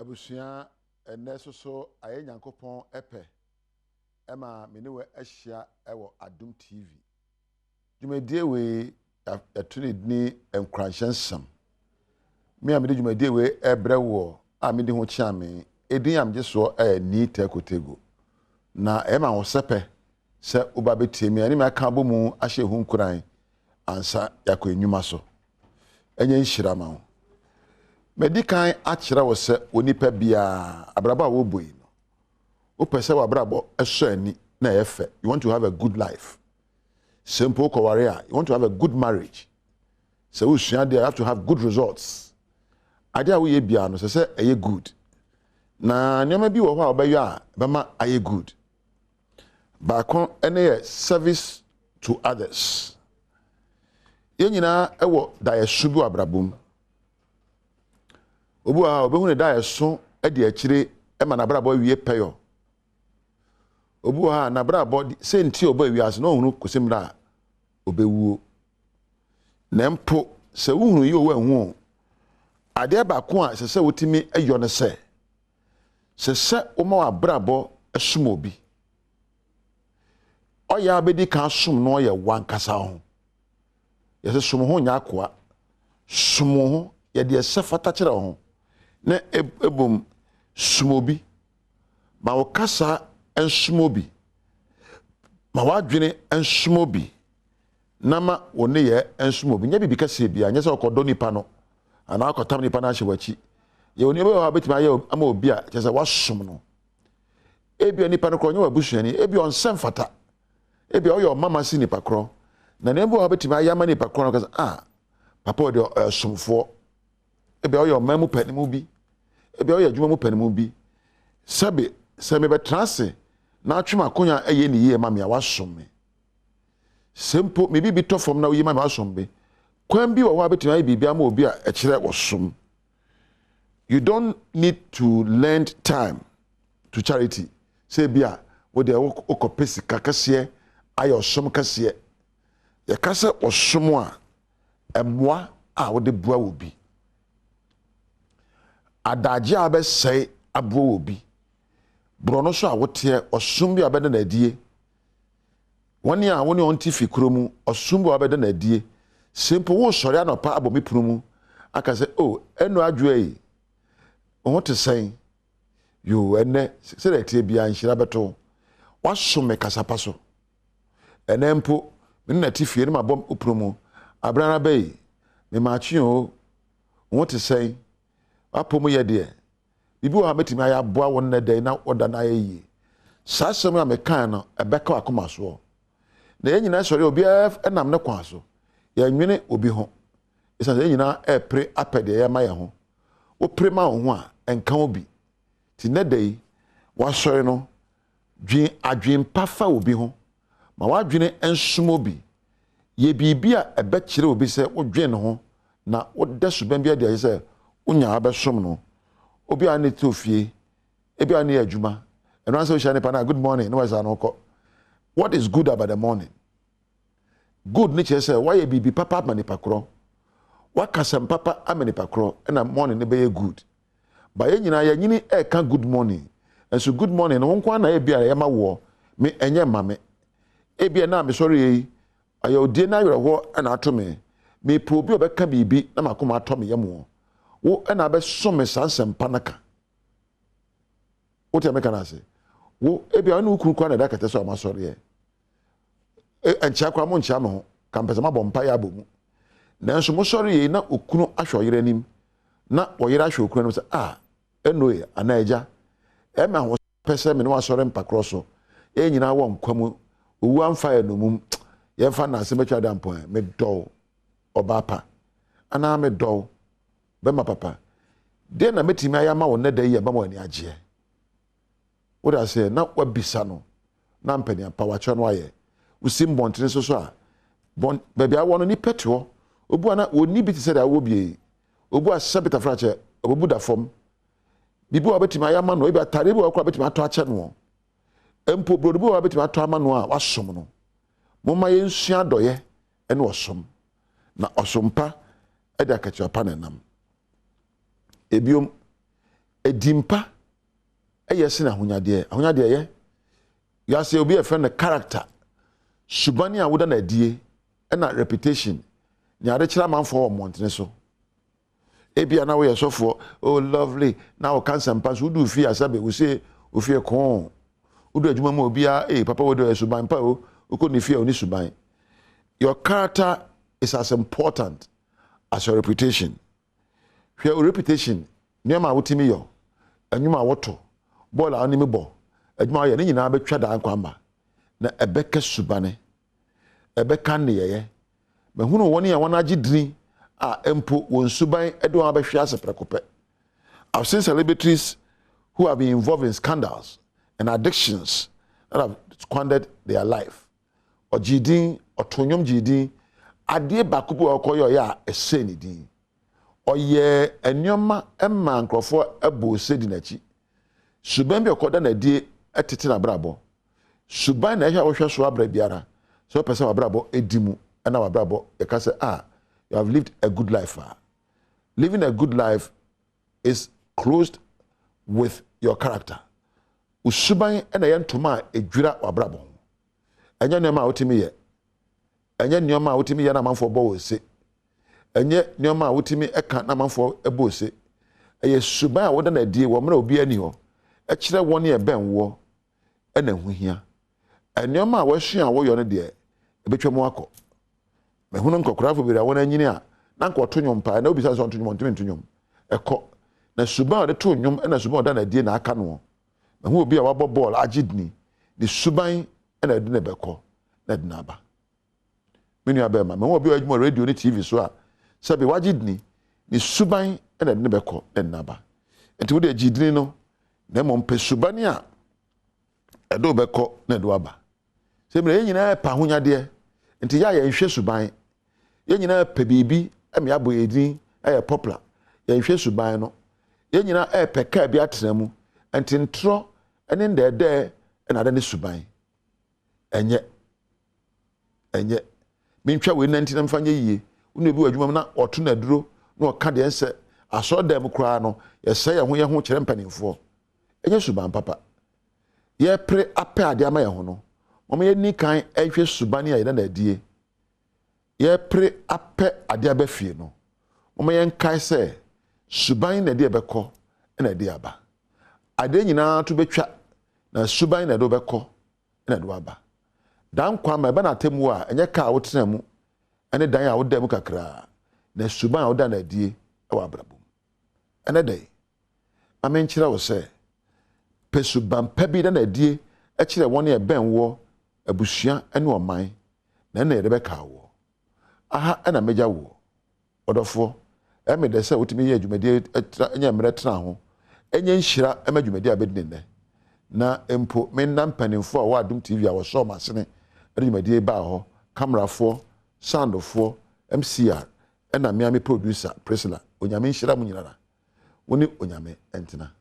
Abusua ene so aye Nyankopon epe ema me ne we ahia ewo Adom TV. Dwumadie we atune dini Nkuranhyensem. Me a me dwumadie we ebre wo a me de ho chia me edin am je so ni tekotego. Na ema wo sepe se oba betie me ani me aka bomu ahye hu nkuran ansa yakọ enwuma so. Enye nhira ma wo. Medikan achira wo se onipa bia abraba wo boyi no. O pese wa abrabo eso ani na efe. You want to have a good life. Simple career. You want to have a good marriage. So you have to have good results. Ade we ye bia no se eye good. Na nyama bi wo ho obayo a bema aye good. Ba kon ene service to others. Ye nyina ewo da ye subu abrabom. Obu a obehu ne da yeso e de akire e ma na brabo wie peyo. Obu a na brabo se nti oba wie ase no hunu kosim da obewuo. Na mpo se wuhunu yi owa hu ade ba ko a se wotimi ayo ne se o ma wa brabo asum obi. Oya bedi kan sum no ye wankasa ho. Ye se sum ho nya akoa. Sum ho ye de sefata kire ho. Na ebom sumobi ma wakasa ensumobi ma wadwene ensumobi na ma woni ye ensumobi nya bibi kase bia nya se okodo nipa no ana akotam nipa na hyewachi ye woni be wa betima ye ama obi a che se wasum no ebi nipa no kro nya wabusuani ebi on semfata ebi oyo mama si nipa kro na nembo wa betima ya ma nipa kro no kase papa o de sumfo ebe oyo mamu panimu bi ebe oyo adwuma mu panimu bi sabe se me betrase na atwema konya eye ni ye ma me awasom me sempo me bi to fom na wo ye ma me awasom be kwan bi wo wa betima ye bibia ma obi a ekire wosom. You don't need to lend time to charity. Say bia wo de okopesi kakase ayo som kase ye kase osom a emwa a wo de bua wo bi adaje abe sei abo obi brono so a wote osum bi abede na die woni a woni onti fikromu osum bi abede na die simple wo sori anopa abomi prumu aka se enu adwoe o te sei yo ene se na tie bia nhira beto wasum me kasapa so enempo me na ti fie ni mabom oprumu abrana bei me machi o te sei apomu ye de bibi wo ha metimi aya boa won na dai na oda na ayi sasem na mekan no ebeka akoma so na ye nyina sori obi enam ne kwa so ye nwene obi ho isa ye nyina pre apede ye ma ye ho wo pre ma ho a enka obi ti ne dai wa sori no adwen pafa obi ho ma wa dwene ensum obi ye bibia ebe kire obi se wo dwen ho na wo desu ban bia de se unya abesom no obi ani tofie ebi ani adwuma eno anse hia ne pa na good morning no was anoko. What is good about the morning? Good nature say why bibi papa mani pakro wakasem papa amani pakro na morning ne be good ba ye nyina ya nyini e ka good morning and so good morning no nko na e bia ya ma wo me enye mame e bia na me sorry yi ayo die na werho na ato me po bi obeka bibi na makoma ato me yemo wo na be some sansem panaka wo te meka na se wo ebi anu ukuru na da kete so amasori encha kwa mo ncha me ho kampesa ma bompa ya bomu nanso mo sori na okunu ahwo yere nim na oyere ahwo okunu no se enoye anaeja ma ho pese me no asori mpakro so nyina wo nkwamu owu amfa ya nomum ye fa na se betwa da mpon me do obapa ana me do bema papa de na metimi ayama wo ne da yi ba mo ani agye wo da se na wabisa no na mpani apa wa cho no aye usim bontene so a bon baby awo no ni petro obu ana oni bi ti se da wo bie obu asabita frache obu da fom bibi wa betimi ayama no ebi atare bi wa kwa betimi ato ache no empo brodo bi wa betimi ato ama no a wasom no momma ye nsua doye ene osom na osompa e da kachi apa na nam ebiom edimpa eyese na ahonyade ye you say obi a friend the character subani a woda na die na reputation nya de kira manfo o montene so ebia na we yesofo oh lovely na o kan sampa so do fi asabe we say o fi kon udu adwuma ma obia papa we do suban pa o uko ni fi oni suban. Your character is as important as your reputation. Your reputation niam a wotimi yo anwuma woto ball a onimi bo adwuma ye ni nyina betwa da ankwamba na ebeka subane ebeka ne ye mahunu woni a wona agidini a empo won suban edo abehwe aseprekope. I've seen celebrities who have been involved in scandals and addictions that have squandered their life. Or jidin or tonyom jidin adie bakubu okoyo ya eseni din. Or ye enyoma emma nkrofo ebo sedi nachi. Suban bi okoda na die etete na brabo. Suban na ehwa wohwe so abra biara. So person abrabo edimu na abrabo e ka say you have lived a good life. Living a good life is closed with your character. Usuban na ye ntoma edwira wabrabo. Enya nyoma wotimi ye. Enya nyoma wotimi ye na manfo bo wose. Enya nyoma wotimi eka na manfo ebo wose. Eye suban a woda na die wo mra obi ani ho. E kire woni e ben wo na huhia. Enyoma wasua wo yo ne de ebetwam akọ. Mehunu nkokorafo bi ra wona nyini a na nkoto nyom pa na obi sa so nto nyom ntimi nto nyom. Ekọ na suban de to nyom na suban da na die na aka no. Mehu obi a wabọ ball agidni. The suban na edi ne bekọ na edi na aba. Menu abema mehu obi a adwuma radio ni TV so a sabe wagidni ni suban na edi ne bekọ na edi na aba. Enti wo de agidni no na mo mpe suban a edo bekọ na edo aba. Se mre nyina pa honyade enti ya nhwe suban ye nyina pa bibi eme abo edin popular ye nhwe suban no ye nyina peka bi atramu enti ntro ene ndede na ade ne suban enye mentwa we nanti na mfanye yie unu bi wadwuma na oto na duro na oka de ense aso dem kura no ye se ye ho kire mpanimfo enye suban papa ye pre ape ade ama ye ho no mama ye ni kan ehwe subani ayi na adie ye pre ape ade abafie no mama ye nkai se suban na de beko na de aba ade nyina to betwa na suban na do beko na do aba dan kwa ma ba na temu a enye ka wo tena mu ene dan a wo da mu kakra na suban a wo da na adie e wa abrabom ene dai amenkira wo se pesuban pabi da na adie e kire woni e ben wo abusua ene oman na na yede beka wo aha na meja wo odofo e me de se wotimi ye adwumadi enya mre tena ho enya nhira e ma adwumadi abedine ne na empo me nam panimfo a wa Adom TV a wo so masene adwumadi ba ho camerafo soundfo MCR ena me producer Priscilla onyame nhira mu nyinara woni onyame entena